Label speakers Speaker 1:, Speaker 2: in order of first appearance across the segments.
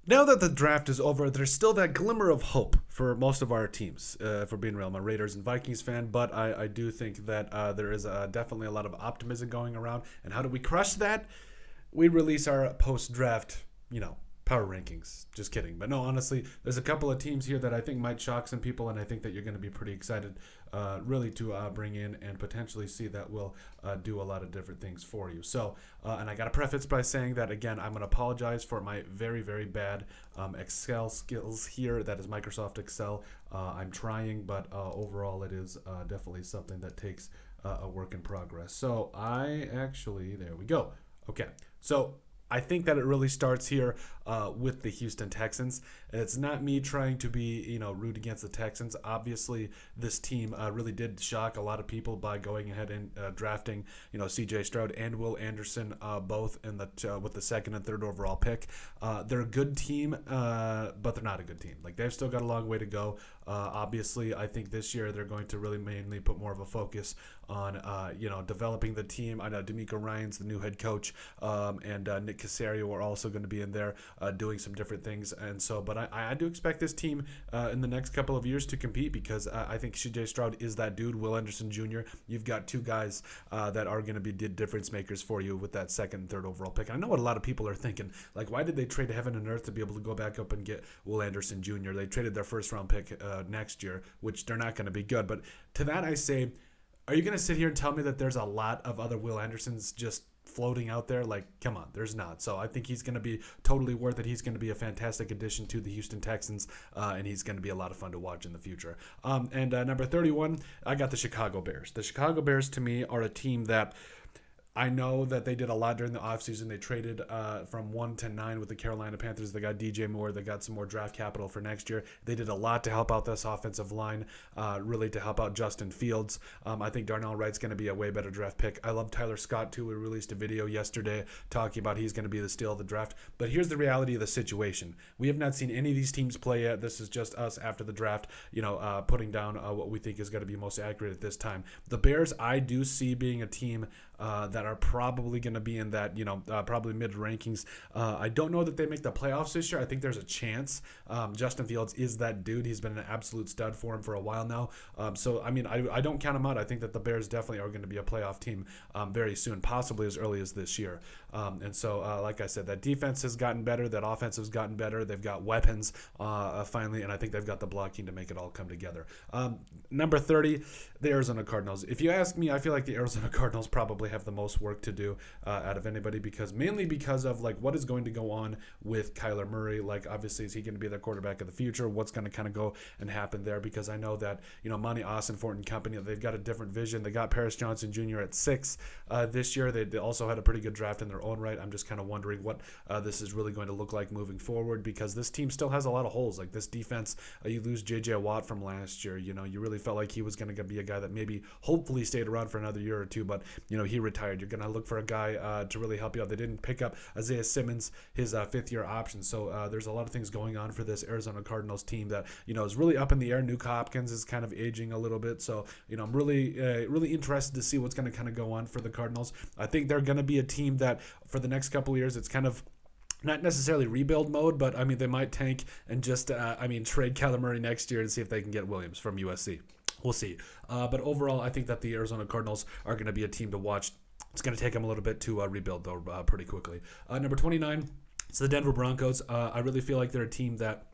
Speaker 1: Now that the draft is over, there's still that glimmer of hope for most of our teams, for being real. I'm a Raiders and Vikings fan, but I do think that there is definitely a lot of optimism going around. And how do we crush that? We release our post-draft, power rankings. Just kidding. But no, honestly, there's a couple of teams here that I think might shock some people, and I think that you're going to be pretty excited, really, to bring in and potentially see that will do a lot of different things for you. So, and I got to preface by saying that, again, I'm going to apologize for my very, very bad Excel skills here. That is Microsoft Excel. I'm trying, but overall, it is definitely something that takes a work in progress. So there we go. Okay, so I think that it really starts here with the Houston Texans. And it's not me trying to be, rude against the Texans. Obviously, this team really did shock a lot of people by going ahead and drafting, C.J. Stroud and Will Anderson both in with the second and third overall pick. They're a good team, but they're not a good team. Like, they've still got a long way to go. Obviously, I think this year they're going to really mainly put more of a focus on, developing the team. I know D'Amico Ryans, the new head coach, and Nick Caserio are also going to be in there doing some different things. And so, but I do expect this team in the next couple of years to compete because I think C.J. Stroud is that dude. Will Anderson Jr., you've got two guys that are going to be difference makers for you with that second and third overall pick. And I know what a lot of people are thinking. Like, why did they trade heaven and earth to be able to go back up and get Will Anderson Jr.? They traded their first round pick next year, which they're not going to be good. But to that I say, are you going to sit here and tell me that there's a lot of other Will Andersons just floating out there? Like, come on, there's not. So I think he's going to be totally worth it. He's going to be a fantastic addition to the Houston Texans, and he's going to be a lot of fun to watch in the future. And number 31, I got the Chicago Bears. The Chicago Bears, to me, are a team that I know that they did a lot during the offseason. They traded from 1 to 9 with the Carolina Panthers. They got DJ Moore. They got some more draft capital for next year. They did a lot to help out this offensive line, really to help out Justin Fields. I think Darnell Wright's going to be a way better draft pick. I love Tyler Scott, too. We released a video yesterday talking about he's going to be the steal of the draft. But here's the reality of the situation. We have not seen any of these teams play yet. This is just us after the draft, putting down what we think is going to be most accurate at this time. The Bears, I do see being a team that are probably going to be in that, probably mid rankings. I don't know that they make the playoffs this year. I think there's a chance. Justin Fields is that dude. He's been an absolute stud for him for a while now. So, I don't count him out. I think that the Bears definitely are going to be a playoff team very soon, possibly as early as this year. And so, like I said, that defense has gotten better. That offense has gotten better. They've got weapons finally, and I think they've got the blocking to make it all come together. Number 30, the Arizona Cardinals. If you ask me, I feel like the Arizona Cardinals probably have the most work to do out of anybody mainly because of like what is going to go on with Kyler Murray. Like, obviously, is he going to be the quarterback of the future? What's going to kind of go and happen there? Because I know that, Monty Ossenfort and company, they've got a different vision. They got Paris Johnson Jr. at 6 this year. They also had a pretty good draft in their own right. I'm just kind of wondering what this is really going to look like moving forward because this team still has a lot of holes. Like this defense, you lose J.J. Watt from last year. You really felt like he was going to be a guy that maybe hopefully stayed around for another year or two, but, he retired. You're going to look for a guy to really help you out. They didn't pick up Isaiah Simmons, his fifth-year option. So there's a lot of things going on for this Arizona Cardinals team that, is really up in the air. Nuke Hopkins is kind of aging a little bit. So, I'm really interested to see what's going to kind of go on for the Cardinals. I think they're going to be a team that for the next couple of years, it's kind of not necessarily rebuild mode, but, they might tank and just, trade Kyler Murray next year and see if they can get Williams from USC. We'll see. But overall, I think that the Arizona Cardinals are going to be a team to watch. It's going to take them a little bit to rebuild, though, pretty quickly. Number 29, it's the Denver Broncos. I really feel like they're a team that,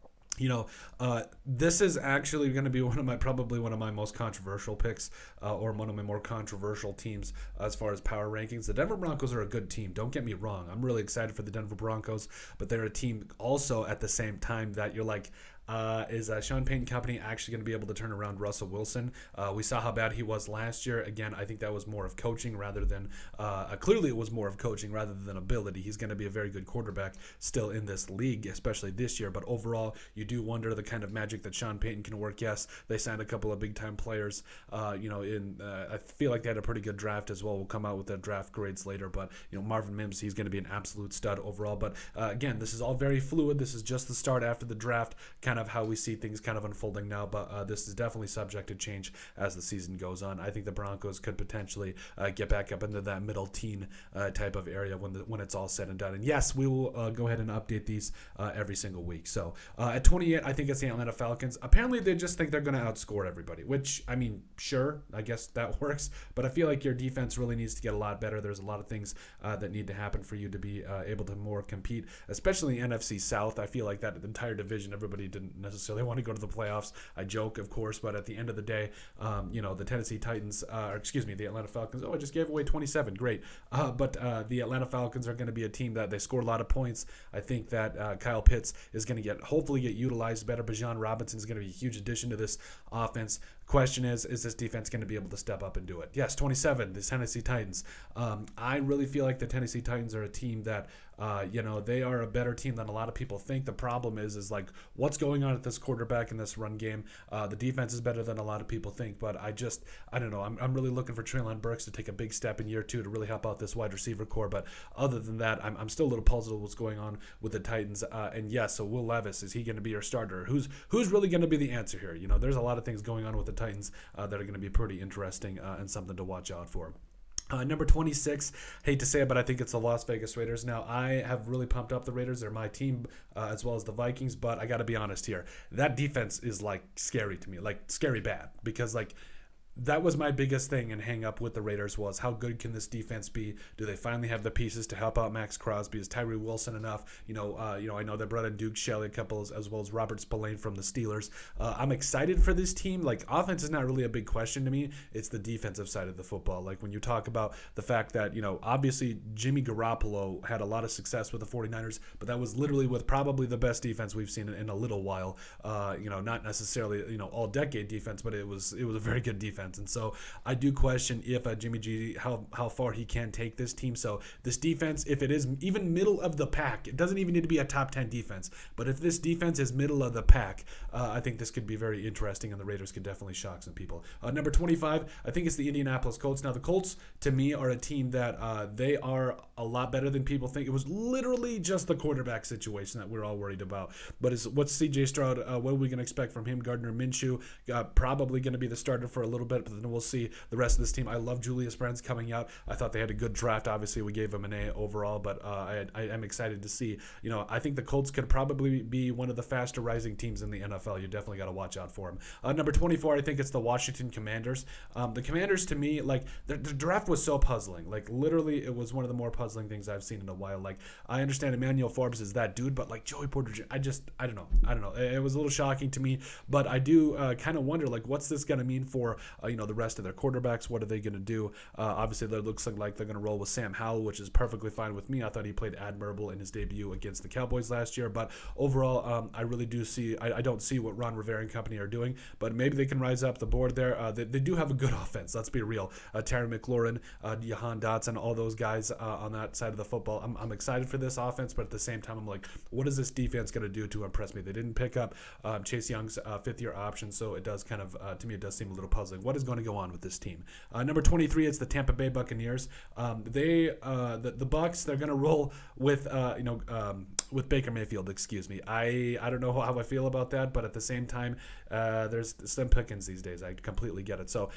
Speaker 1: this is actually going to be probably one of my most controversial picks or one of my more controversial teams as far as power rankings. The Denver Broncos are a good team. Don't get me wrong. I'm really excited for the Denver Broncos, but they're a team also at the same time that you're like, is Sean Payton company actually going to be able to turn around Russell Wilson? We saw how bad he was last year. Again, I think that was more of coaching rather than clearly it was more of coaching rather than ability. He's going to be a very good quarterback still in this league, especially this year. But overall, you do wonder the kind of magic that Sean Payton can work. Yes, they signed a couple of big-time players. I feel like they had a pretty good draft as well. We'll come out with the draft grades later. But, Marvin Mims, he's going to be an absolute stud overall. But, again, this is all very fluid. This is just the start after the draft kind kind of how we see things kind of unfolding now, but this is definitely subject to change as the season goes on. I think the Broncos could potentially get back up into that middle teen type of area when it's all said and done. And yes, we will go ahead and update these every single week. So at 28, I think it's the Atlanta Falcons. Apparently, they just think they're going to outscore everybody, which, I mean, sure, I guess that works. But I feel like your defense really needs to get a lot better. There's a lot of things that need to happen for you to be able to more compete, especially NFC South. I feel like that entire division, everybody didn't necessarily want to go to the playoffs. I joke, of course, but at the end of the day, the Tennessee Titans, the Atlanta Falcons, I just gave away 27. Great. But the Atlanta Falcons are going to be a team that they score a lot of points. I think that Kyle Pitts is going to hopefully get utilized better. Bijan Robinson is going to be a huge addition to this offense. Question is this defense going to be able to step up and do it? Yes, 27, the Tennessee Titans. I really feel like the Tennessee Titans are a team that, they are a better team than a lot of people think. The problem is like what's going on at this quarterback in this run game. The defense is better than a lot of people think, but I don't know. I'm really looking for Treylon Burks to take a big step in year 2 to really help out this wide receiver core. But other than that, I'm still a little puzzled what's going on with the Titans. And yes, so Will Levis, is he going to be your starter? Who's really going to be the answer here? There's a lot of things going on with the Titans that are going to be pretty interesting and something to watch out for. Number 26, hate to say it, but I think it's the Las Vegas Raiders. Now, I have really pumped up the Raiders. They're my team as well as the Vikings, but I got to be honest here. That defense is, scary to me, scary bad, because, that was my biggest thing and hang up with the Raiders was how good can this defense be? Do they finally have the pieces to help out Max Crosby? Is Tyree Wilson enough? I know they brought in Duke Shelley a couple as well as Robert Spillane from the Steelers. I'm excited for this team. Offense is not really a big question to me. It's the defensive side of the football. When you talk about the fact that, obviously Jimmy Garoppolo had a lot of success with the 49ers, but that was literally with probably the best defense we've seen in a little while. Not necessarily, all decade defense, but it was a very good defense. And so I do question if Jimmy G, how far he can take this team. So this defense, if it is even middle of the pack, it doesn't even need to be a top 10 defense. But if this defense is middle of the pack, I think this could be very interesting, and the Raiders could definitely shock some people. Number 25, I think it's the Indianapolis Colts. Now, the Colts, to me, are a team that they are a lot better than people think. It was literally just the quarterback situation that we're all worried about. But what's C.J. Stroud? What are we going to expect from him? Gardner Minshew, probably going to be the starter for a little bit, but then we'll see the rest of this team. I love Julius Brents coming out. I thought they had a good draft. Obviously, we gave him an A overall, but I am excited to see. I think the Colts could probably be one of the faster rising teams in the NFL. You definitely got to watch out for them. Number 24, I think it's the Washington Commanders. The Commanders, to me, the draft was so puzzling. Literally, it was one of the more puzzling things I've seen in a while. I understand Emmanuel Forbes is that dude, but Joey Porter, I don't know. It was a little shocking to me, but I do kind of wonder, what's this going to mean for, the rest of their quarterbacks? What are they going to do? Obviously, it looks like they're going to roll with Sam Howell, which is perfectly fine with me. I thought he played admirable in his debut against the Cowboys last year, but overall, I really do see, I don't see what Ron Rivera and company are doing, but maybe they can rise up the board there. They do have a good offense, let's be real. Terry McLaurin, Jahan Dotson, all those guys on that side of the football. I'm excited for this offense, but at the same time, I'm like, what is this defense going to do to impress me? They didn't pick up Chase Young's fifth-year option, so it does kind of, to me, it does seem a little puzzling. What is going to go on with this team? Number 23, it's the Tampa Bay Buccaneers. The Bucs, they're going to roll with with Baker Mayfield. Excuse me. I don't know how I feel about that, but at the same time, there's Slim Pickens these days. I completely get it. So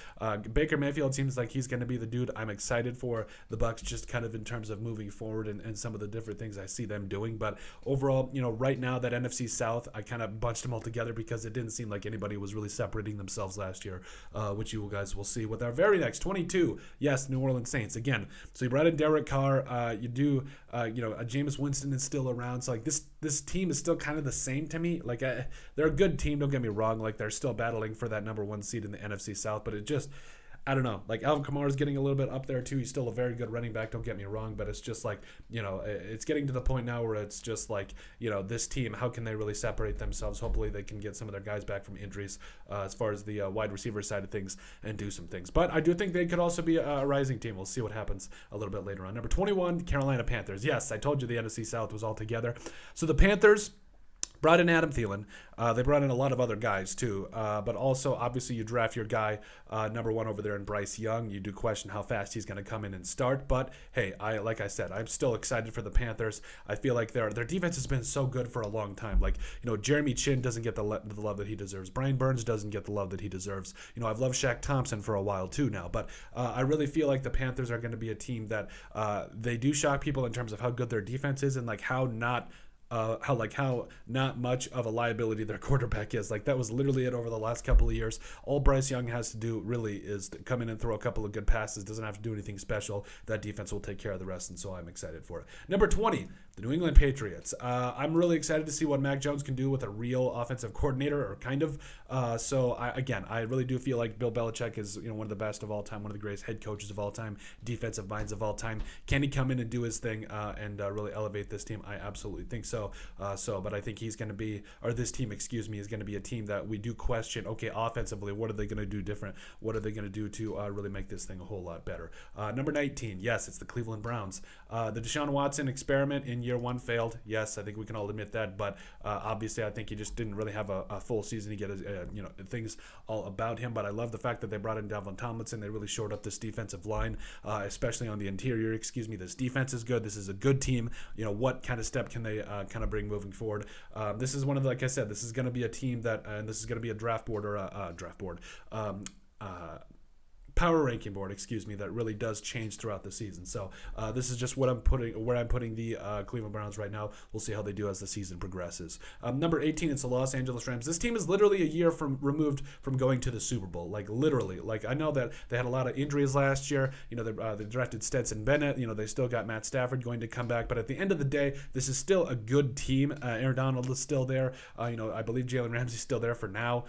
Speaker 1: Baker Mayfield seems like he's going to be the dude. I'm excited for the Bucs, just kind of in terms of moving forward and some of the different things I see them doing. But overall, right now that NFC South, I kind of bunched them all together because it didn't seem like anybody was really separating themselves last year, which you guys will see with our very next 22. Yes, New Orleans Saints again. So you brought in Derek Carr. You do, Jameis Winston is still around. So this team is still kind of the same to me. They're a good team. Don't get me wrong. They're still battling for that number 1 seed in the NFC South, but it just, I don't know. Alvin Kamara is getting a little bit up there too. He's still a very good running back. Don't get me wrong, but it's just it's getting to the point now where it's just this team, how can they really separate themselves? Hopefully they can get some of their guys back from injuries as far as the wide receiver side of things and do some things. But I do think they could also be a rising team. We'll see what happens a little bit later on. Number 21, Carolina Panthers. Yes, I told you the NFC South was all together. So the Panthers, Brought in Adam Thielen. They brought in a lot of other guys too, but also obviously you draft your guy number one over there in Bryce Young. You do question how fast he's going to come in and start, but hey, like I said, I'm still excited for the Panthers. I feel like their defense has been so good for a long time. Like, Jeremy Chin doesn't get the love that he deserves. Brian Burns doesn't get the love that he deserves. I've loved Shaq Thompson for a while too now, but I really feel like the Panthers are going to be a team that they do shock people in terms of how good their defense is and like how not much of a liability their quarterback is. Like, that was literally it over the last couple of years. All Bryce Young has to do really is to come in and throw a couple of good passes. Doesn't have to do anything special. That defense will take care of the rest, and so I'm excited for it. Number 20, the New England Patriots. I'm really excited to see what Mac Jones can do with a real offensive coordinator, or kind of. I really do feel like Bill Belichick is one of the best of all time, one of the greatest head coaches of all time, defensive minds of all time. Can he come in and do his thing and really elevate this team? I absolutely think so. But I think he's going to be, or this team, excuse me, is going to be a team that we do question, okay, offensively, what are they going to do different? What are they going to do to really make this thing a whole lot better? Number 19, yes, it's the Cleveland Browns. The Deshaun Watson experiment in year one failed. Yes, I think we can all admit that, but obviously I think he just didn't really have a full season to get things all about him. But I love the fact that they brought in Dalvin Tomlinson. They really shored up this defensive line, especially on the interior. This defense is good. This is a good team. What kind of step can they kind of bring moving forward? This is one of the, like I said, this is going to be a team that, and this is going to be a draft board or a power ranking board, that really does change throughout the season. So this is just where I'm putting the Cleveland Browns right now. We'll see how they do as the season progresses. Number 18, it's the Los Angeles Rams. This team is literally a year removed from going to the Super Bowl. Like, literally. Like, I know that they had a lot of injuries last year. They drafted Stetson Bennett. They still got Matt Stafford going to come back. But at the end of the day, this is still a good team. Aaron Donald is still there. I believe Jalen Ramsey's still there for now.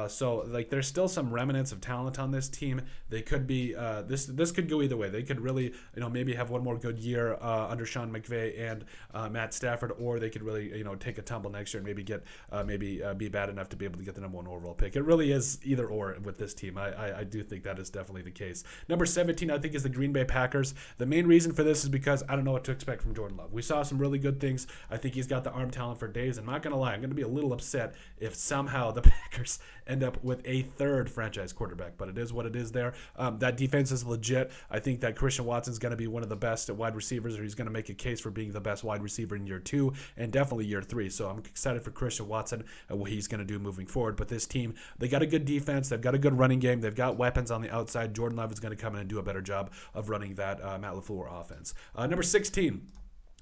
Speaker 1: So there's still some remnants of talent on this team. They could be this could go either way. They could really maybe have one more good year under Sean McVay and Matt Stafford, or they could really take a tumble next year and maybe get be bad enough to be able to get the number one overall pick. It really is either or with this team. I do think that is definitely the case. Number 17, I think, is the Green Bay Packers. The main reason for this is because I don't know what to expect from Jordan Love. We saw some really good things. I think he's got the arm talent for days. I'm not gonna lie, I'm gonna be a little upset if somehow the Packers end up with a third franchise quarterback, but it is what it is there. That defense is legit. I think that Christian Watson's going to be one of the best at wide receivers, or he's going to make a case for being the best wide receiver in year 2 and definitely year 3. So I'm excited for Christian Watson and what he's going to do moving forward. But this team, they got a good defense. They've got a good running game. They've got weapons on the outside. Jordan Love is going to come in and do a better job of running that Matt LaFleur offense. Number 16.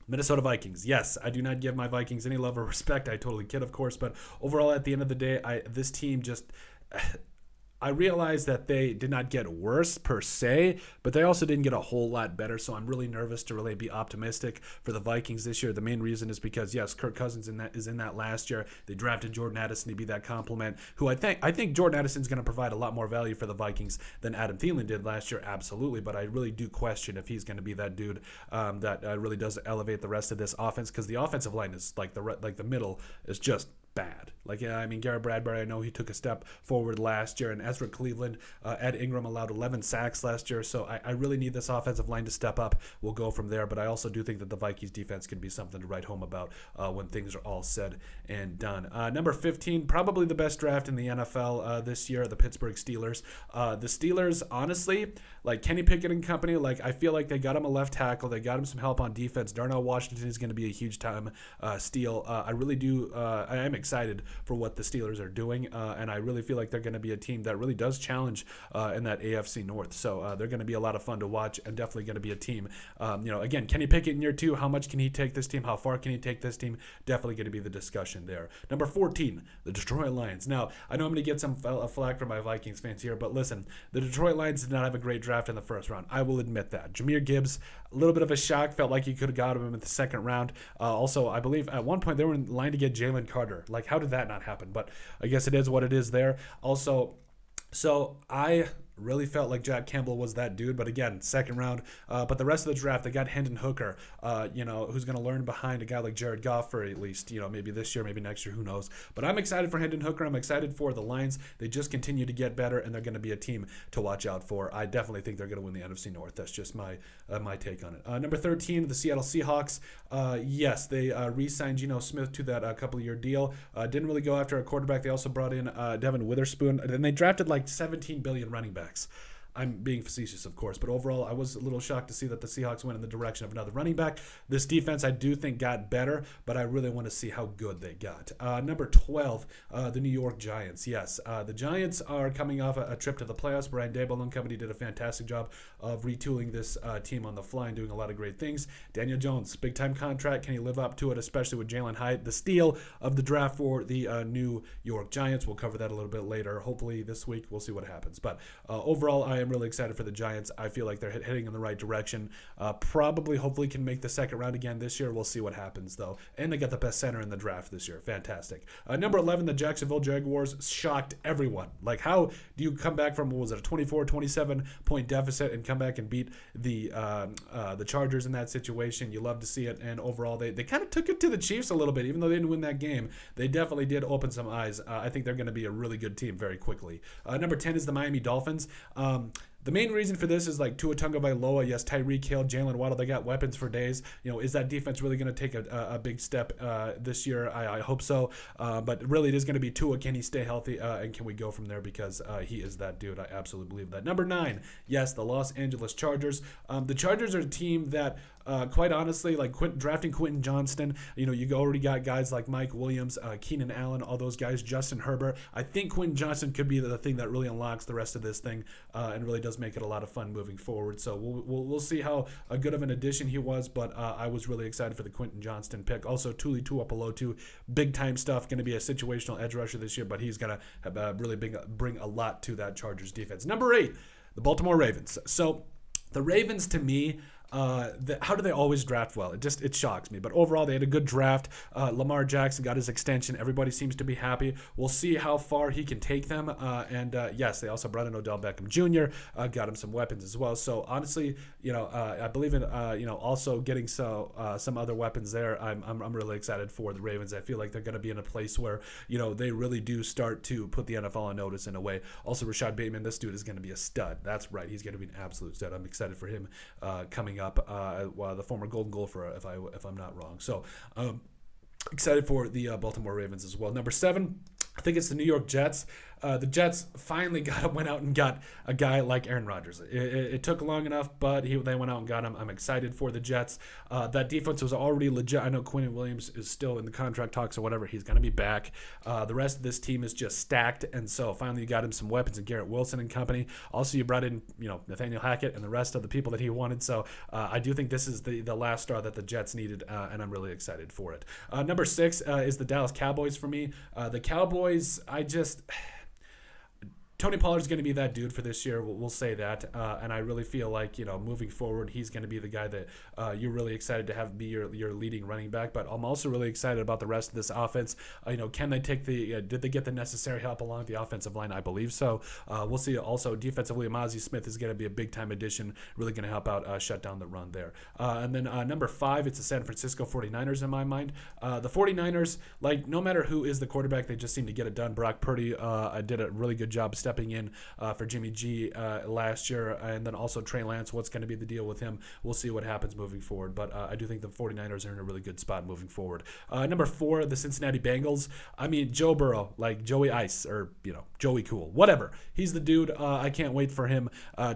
Speaker 1: Minnesota Vikings. Yes, I do not give my Vikings any love or respect. I totally kid, of course. But overall, at the end of the day, this team just... I realized that they did not get worse per se, but they also didn't get a whole lot better. So I'm really nervous to really be optimistic for the Vikings this year. The main reason is because, yes, Kirk Cousins is in that last year. They drafted Jordan Addison to be that complement, who I think Jordan Addison's going to provide a lot more value for the Vikings than Adam Thielen did last year, absolutely. But I really do question if he's going to be that dude that really does elevate the rest of this offense, because the offensive line is like the middle is just bad. Garrett Bradbury, I know he took a step forward last year, and Ezra Cleveland, Ed Ingram allowed 11 sacks last year, so I really need this offensive line to step up. We'll go from there, but I also do think that the Vikings defense can be something to write home about when things are all said and done. Number 15, probably the best draft in the NFL this year, the Pittsburgh Steelers. The Steelers, honestly, like Kenny Pickett and company, I feel like they got him a left tackle, they got him some help on defense. Darnell Washington is going to be a huge time steal. I really do, I am excited for what the Steelers are doing, and I really feel like they're going to be a team that really does challenge in that AFC North. So they're going to be a lot of fun to watch, and definitely going to be a team. Again, Kenny Pickett in year 2, how much can he take this team? How far can he take this team? Definitely going to be the discussion there. Number 14, the Detroit Lions. Now, I know I'm going to get some flack from my Vikings fans here, but listen, the Detroit Lions did not have a great draft in the first round. I will admit that. Jahmyr Gibbs, a little bit of a shock. Felt like you could have got him in the second round. Also, I believe at one point they were in line to get Jalen Carter. How did that not happen? But I guess it is what it is there. Also, so I Really felt like Jack Campbell was that dude, but again, second round. But the rest of the draft, they got Hendon Hooker, who's going to learn behind a guy like Jared Goff for at least, maybe this year, maybe next year, who knows. But I'm excited for Hendon Hooker. I'm excited for the Lions. They just continue to get better, and they're going to be a team to watch out for. I definitely think they're going to win the NFC North. That's just my take on it. Number 13, the Seattle Seahawks. Yes, they re-signed Geno Smith to that couple-year deal. Didn't really go after a quarterback. They also brought in Devin Witherspoon, and they drafted like 17 billion running backs. I'm being facetious, of course, but overall, I was a little shocked to see that the Seahawks went in the direction of another running back. This defense, I do think, got better, but I really want to see how good they got. Number 12, the New York Giants. Yes, the Giants are coming off a trip to the playoffs. Brian Daboll and company did a fantastic job of retooling this team on the fly and doing a lot of great things. Daniel Jones, big-time contract. Can he live up to it, especially with Jalen Hyatt, the steal of the draft for the New York Giants? We'll cover that a little bit later. Hopefully this week, we'll see what happens. But overall, I am really excited for the Giants. I feel like they're heading in the right direction. Hopefully can make the second round again this year. We'll see what happens, though. And they got the best center in the draft this year. Fantastic. Number 11, the Jacksonville Jaguars shocked everyone. Like, how do you come back from, what was it, a 24, 27-point deficit and come back and beat the Chargers in that situation? You love to see it. And overall, they kind of took it to the Chiefs a little bit. Even though they didn't win that game, they definitely did open some eyes. I think they're going to be a really good team very quickly. Number 10 is the Miami Dolphins. The main reason for this is like Tua Tagovailoa, yes, Tyreek Hill, Jalen Waddle, they got weapons for days. Is that defense really going to take a big step this year? I hope so. But really, it is going to be Tua. Can he stay healthy? And can we go from there? Because he is that dude. I absolutely believe that. Number 9, yes, the Los Angeles Chargers. The Chargers are a team that, quite honestly, like drafting Quentin Johnston, you already got guys like Mike Williams, Keenan Allen, all those guys, Justin Herbert. I think Quentin Johnston could be the thing that really unlocks the rest of this thing and really does make it a lot of fun moving forward. So we'll see how good of an addition he was, but I was really excited for the Quentin Johnston pick. Also, Tuli Tuipulotu, big time stuff, going to be a situational edge rusher this year, but he's going to really bring a lot to that Chargers defense. Number 8, the Baltimore Ravens. So the Ravens, to me, how do they always draft well? It shocks me. But overall, they had a good draft. Lamar Jackson got his extension. Everybody seems to be happy. We'll see how far he can take them. Yes, they also brought in Odell Beckham Jr., got him some weapons as well. So honestly, I believe in also getting some other weapons there. I'm really excited for the Ravens. I feel like they're going to be in a place where they really do start to put the NFL on notice in a way. Also, Rashad Bateman, this dude is going to be a stud. That's right, he's going to be an absolute stud. I'm excited for him coming up, the former Golden Gopher, if I'm not wrong. So excited for the Baltimore Ravens as well. Number 7, I think it's the New York Jets. The Jets finally went out and got a guy like Aaron Rodgers. It took long enough, but they went out and got him. I'm excited for the Jets. That defense was already legit. I know Quentin Williams is still in the contract talks or whatever. He's going to be back. The rest of this team is just stacked, and so finally you got him some weapons in Garrett Wilson and company. Also, you brought in Nathaniel Hackett and the rest of the people that he wanted. So I do think this is the last straw that the Jets needed, and I'm really excited for it. Number 6 is the Dallas Cowboys for me. The Cowboys, Tony Pollard's going to be that dude for this year. We'll say that. And I really feel like, moving forward, he's going to be the guy that you're really excited to have be your leading running back. But I'm also really excited about the rest of this offense. Can they take did they get the necessary help along the offensive line? I believe so. We'll see. Also, defensively, Mozzie Smith is going to be a big-time addition, really going to help out shut down the run there. And then number 5, it's the San Francisco 49ers in my mind. The 49ers, no matter who is the quarterback, they just seem to get it done. Brock Purdy did a really good job stepping in for Jimmy G last year, and then also Trey Lance. What's going to be the deal with him? We'll see what happens moving forward, but I do think the 49ers are in a really good spot moving forward. Number 4, the Cincinnati Bengals. Joe Burrow, like Joey Ice, or Joey Cool, whatever. He's the dude. I can't wait for him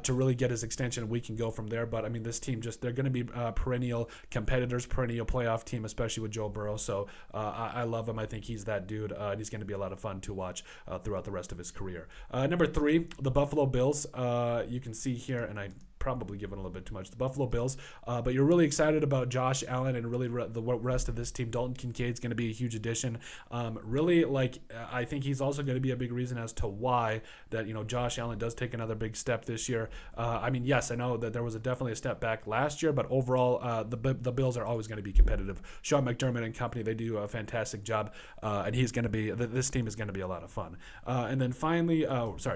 Speaker 1: to really get his extension. We can go from there, but this team they're going to be perennial competitors, perennial playoff team, especially with Joe Burrow. So I love him. I think he's that dude, and he's going to be a lot of fun to watch throughout the rest of his career. Number 3, the Buffalo Bills. You can see here, and I probably giving a little bit too much. The Buffalo Bills, but you're really excited about Josh Allen and really the rest of this team. Dalton Kincaid's going to be a huge addition. Really, like, I think he's also going to be a big reason as to why that, Josh Allen does take another big step this year. I mean, yes, I know that there was definitely a step back last year, but overall, the Bills are always going to be competitive. Sean McDermott and company, they do a fantastic job, and this team is going to be a lot of fun. And then finally,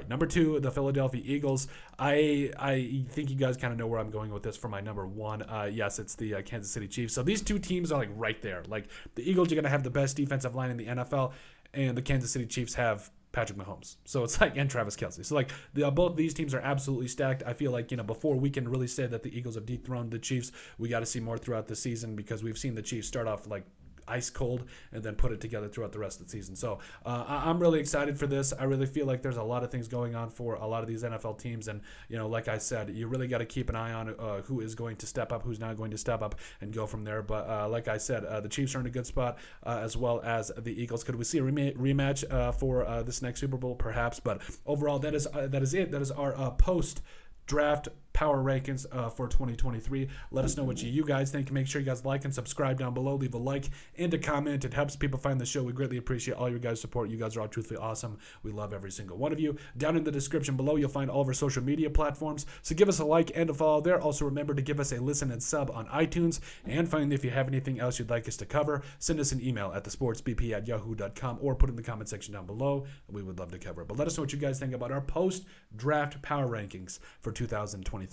Speaker 1: number 2, the Philadelphia Eagles. I think you guys kind of know where I'm going with this for my number 1. Yes, it's the Kansas City Chiefs. So these two teams are like right there. Like the Eagles are going to have the best defensive line in the NFL, and the Kansas City Chiefs have Patrick Mahomes. So it's like, and Travis Kelce. So like both these teams are absolutely stacked. I feel like, before we can really say that the Eagles have dethroned the Chiefs, we got to see more throughout the season, because we've seen the Chiefs start off like ice cold and then put it together throughout the rest of the season. So I'm really excited for this. I really feel like there's a lot of things going on for a lot of these NFL teams, and like I said, you really got to keep an eye on who is going to step up, who's not going to step up, and go from there. But like I said, the Chiefs are in a good spot, as well as the Eagles. Could we see a rematch for this next Super Bowl? Perhaps. But overall, that is it. That is our post draft power rankings for 2023. Let us know what you guys think. Make sure you guys like and subscribe down below. Leave a like and a comment. It helps people find the show. We greatly appreciate all your guys' support. You guys are all truthfully awesome. We love every single one of you. Down in the description below, you'll find all of our social media platforms. So give us a like and a follow there. Also, remember to give us a listen and sub on iTunes. And finally, if you have anything else you'd like us to cover, send us an email at thesportsbp@yahoo.com or put it in the comment section down below. We would love to cover it. But let us know what you guys think about our post-draft power rankings for 2023.